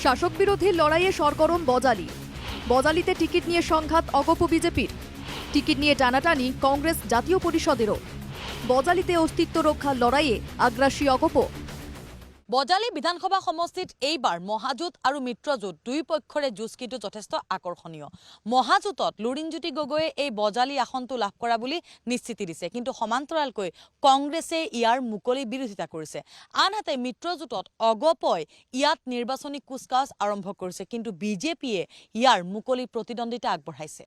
শাসক বিরোধী লড়াইয়ে সরগরম বজালি। বজালিতে টিকিট নিয়ে সংঘাত অগপ বিজেপির। টিকিট নিয়ে টানাটানি কংগ্রেস জাতীয় পরিষদেরও। বজালিতে অস্তিত্ব রক্ষার লড়াইয়ে আগ্রাসী অগপ। বজালি বিধানসভা সমষ্টিত এইবাৰ মহাজোঁট আৰু মিত্ৰজোঁট দুই পক্ষৰে যুঁজ কিন্তু যথেষ্ট আকৰ্ষণীয়। মহাজোঁটত লুৰিণজ্যোতি গগৈয়ে এই বজালি আসনটো লাভ কৰা বুলি নিশ্চিতি দিছে, কিন্তু সমান্তৰালকৈ কংগ্ৰেছে ইয়াৰ মুকলি বিৰোধিতা কৰিছে। আনহাতে মিত্ৰজোঁটত অগপই ইয়াত নিৰ্বাচনী কুচকাৱাজ আৰম্ভ কৰিছে, কিন্তু বিজেপিয়ে ইয়াৰ মুকলি প্ৰতিদ্বন্দ্বিতা আগবঢ়াইছে।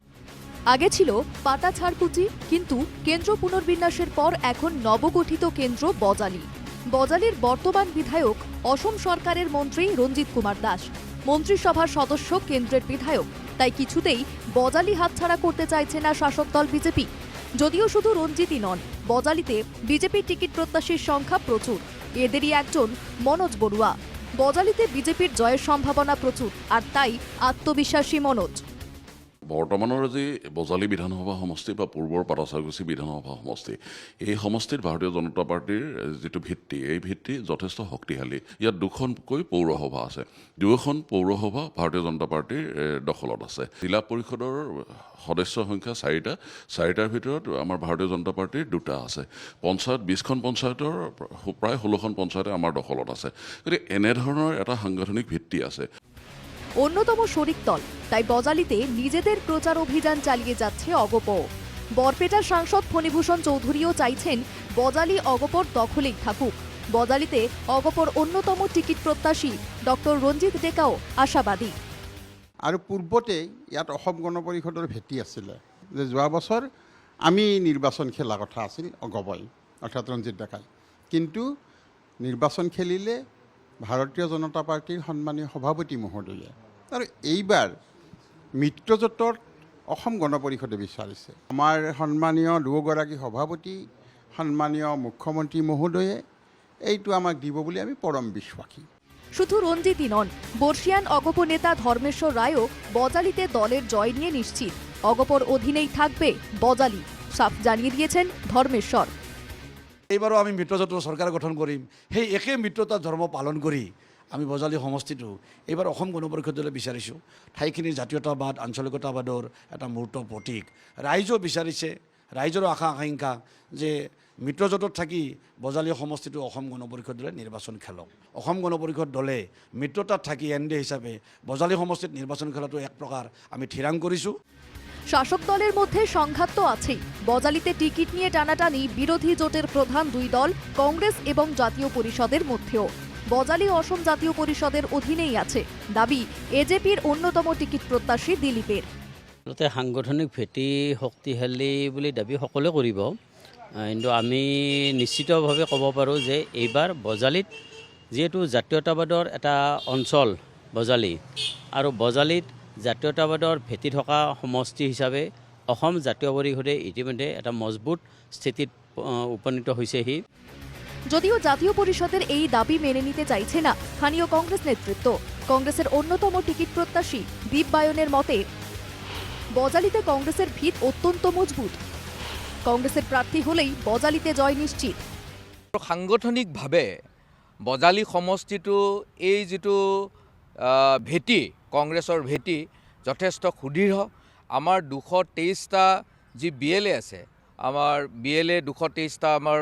আগে ছিল পাটা ছাড়কুচি, কিন্তু কেন্দ্র পুনর্বিন্যাসের পর এখন নবগঠিত কেন্দ্র বজালি। বজালির বর্তমান বিধায়ক অসম সরকারের মন্ত্রী রঞ্জিত কুমার দাস, মন্ত্রিসভার সদস্য কেন্দ্রের বিধায়ক। তাই কিছুতেই বজালি হাতছাড়া করতে চাইছে না শাসক দল বিজেপি। যদিও শুধু রঞ্জিতই নন, বজালিতে বিজেপির টিকিট প্রত্যাশীর সংখ্যা প্রচুর। এদেরই একজন মনোজ বড়ুয়া। বজালিতে বিজেপির জয়ের সম্ভাবনা প্ৰচুৰ, আর তাই আত্মবিশ্বাসী মনোজ। বৰ্তমানৰ যি বজালি বিধানসভা সমষ্টি বা পূৰ্বৰ পাটাছাৰকুছি বিধানসভা সমষ্টি, এই সমষ্টিত ভাৰতীয় জনতা পাৰ্টীৰ যিটো ভিত্তি, এই ভিত্তি যথেষ্ট শক্তিশালী। ইয়াত দুখনকৈ পৌৰসভা আছে। দুয়োখন পৌৰসভা ভাৰতীয় জনতা পাৰ্টীৰ দখলত আছে। জিলা পৰিষদৰ সদস্য সংখ্যা 4টা, 4টাৰ ভিতৰত আমাৰ ভাৰতীয় জনতা পাৰ্টীৰ 2টা আছে। পঞ্চায়ত 20খন পঞ্চায়তৰ প্ৰায় 16খন পঞ্চায়তে আমাৰ দখলত আছে। গতিকে এনেধৰণৰ এটা সাংগঠনিক ভিত্তি আছে। অন্যতম শরিক দল, তাই বজালিতে নিজেদের প্রচার অভিযান চালিয়ে যাচ্ছে অগপ। বরপেটার সাংসদ ফণীভূষণ চৌধুরীও চাইছেন বজালি অগপর দখলেই থাকুক। বজালিতে অগপর অন্যতম টিকিট প্রত্যাশী ডক্টর রঞ্জিত ডেকাও আশাবাদী। আৰু পূৰ্বতে ইয়াত অসম গণ পৰিষদৰ ভেটি আছিলে, যে যোৱা বছৰ আমি নিৰ্বাচন খেলা কথা আছিল অগপই, অৰ্থাৎ ৰঞ্জিত ডেকাই। কিন্তু নিৰ্বাচন খেলিলে ভাৰতীয় জনতা পাৰ্টীৰ সন্মানীয় সভাপতি মহোদয়ে। আৰু এইবাৰ মিত্ৰজোঁটৰ অসম গণ পৰিষদে বিচাৰিছে। আমাৰ সন্মানীয় দুগৰাকী সভাপতি, সন্মানীয় মুখ্যমন্ত্ৰী মহোদয়ে এইটো আমাক দিব বুলি আমি পৰম বিশ্বাসী। শুধু রঞ্জিতই নন, বর্ষিয়ান অগপ নেতা ধর্মেশ্বর রায়ও বজালিতে দলের জয় নিয়ে নিশ্চিত। অগপর অধীনেই থাকবে বজালি, সাফ জানিয়ে দিয়েছেন ধর্মেশ্বর। এইবাৰো আমি মিত্ৰজোঁটৰ চৰকাৰ গঠন কৰিম। সেই একে মিত্ৰতাৰ ধৰ্ম পালন কৰি আমি বজালি সমষ্টিটো এইবাৰ অসম গণ পৰিষদলৈ বিচাৰিছোঁ। ঠাইখিনিৰ জাতীয়তাবাদ, আঞ্চলিকতাবাদৰ এটা মূৰ্ত প্ৰতীক। ৰাইজেও বিচাৰিছে, ৰাইজৰো আশা আকাংক্ষা যে মিত্ৰজোঁটত থাকি বজালি সমষ্টিটো অসম গণ পৰিষদলৈ নিৰ্বাচন খেলক। অসম গণ পৰিষদ দলে মিত্ৰতাত থাকি এনডিএ হিচাপে বজালি সমষ্টিত নিৰ্বাচন খেলাটো এক প্ৰকাৰ আমি থিৰাং কৰিছোঁ। শাসক দলের মধ্যে সংঘাত তো আছেই। বজালিতে টিকিট নিয়ে টানাটানি বিরোধী জোটের প্রধান দুই দল কংগ্রেস এবং জাতীয় পরিষদের মধ্যেও। বজালি অসম জাতীয় পরিষদের অধীনেই আছে, দাবি এজেপির অন্যতম টিকিট প্রত্যাশী দিলীপের। সাংগঠনিক ভেটি শক্তিশালী বুলি দাবী সকলোৱে কৰিব, কিন্তু আমি নিশ্চিতভাৱে ক'ব পাৰোঁ যে এইবাৰ বজালিত যিহেতু জাতীয়তাবাদৰ এটা অঞ্চল বজালি, আৰু বজালিত জাতীয়তাবাদৰ ভেটি থকা সমষ্টি হিচাপে অসম জাতীয় পৰিষদে ইতিমধ্যে এটা মজবুত স্থিতিত উপনীত হৈছেহি। যদিও জাতীয় পরিষদের এই দাবি মেনে নিতে চাইছে না স্থানীয় কংগ্রেস নেতৃত্ব। কংগ্রেসের অন্যতম টিকিট প্রত্যাশী দীপ বায়নের মতে বজালিতে কংগ্রেসের ভিত অত্যন্ত মজবুত। কংগ্রেসের প্রার্থী হলেই বজালিতে জয় নিশ্চিত। সাংগঠনিকভাৱে বজালি সমষ্টিটো এই যিটো ভেটি, কংগ্ৰেছৰ ভেটি যথেষ্ট সুদৃঢ়। আমাৰ 223টা যি BLA আছে, আমাৰ BLA 223টা আমাৰ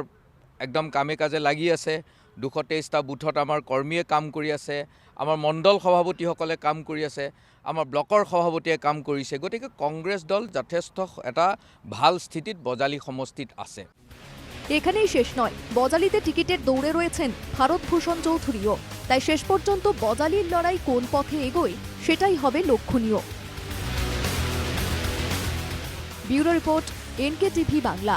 একদম কামে কাজে লাগি আছে। 223টা বুথত আমাৰ কৰ্মীয়ে কাম কৰি আছে, আমাৰ মণ্ডল সভাপতিসকলে কাম কৰি আছে, আমাৰ ব্লকৰ সভাপতিয়ে কাম কৰিছে। গতিকে কংগ্ৰেছ দল যথেষ্ট এটা ভাল স্থিতিত বজালি সমষ্টিত আছে। এখানেই শেষ নয়, বজালিতে টিকিটের দৌড়ে রয়েছেন ভারতভূষণ চৌধুরীও। তাই শেষ পর্যন্ত বজালির লড়াই কোন পথে এগোয় সেটাই হবে লক্ষণীয়। Bureau report, NKTV Bangla.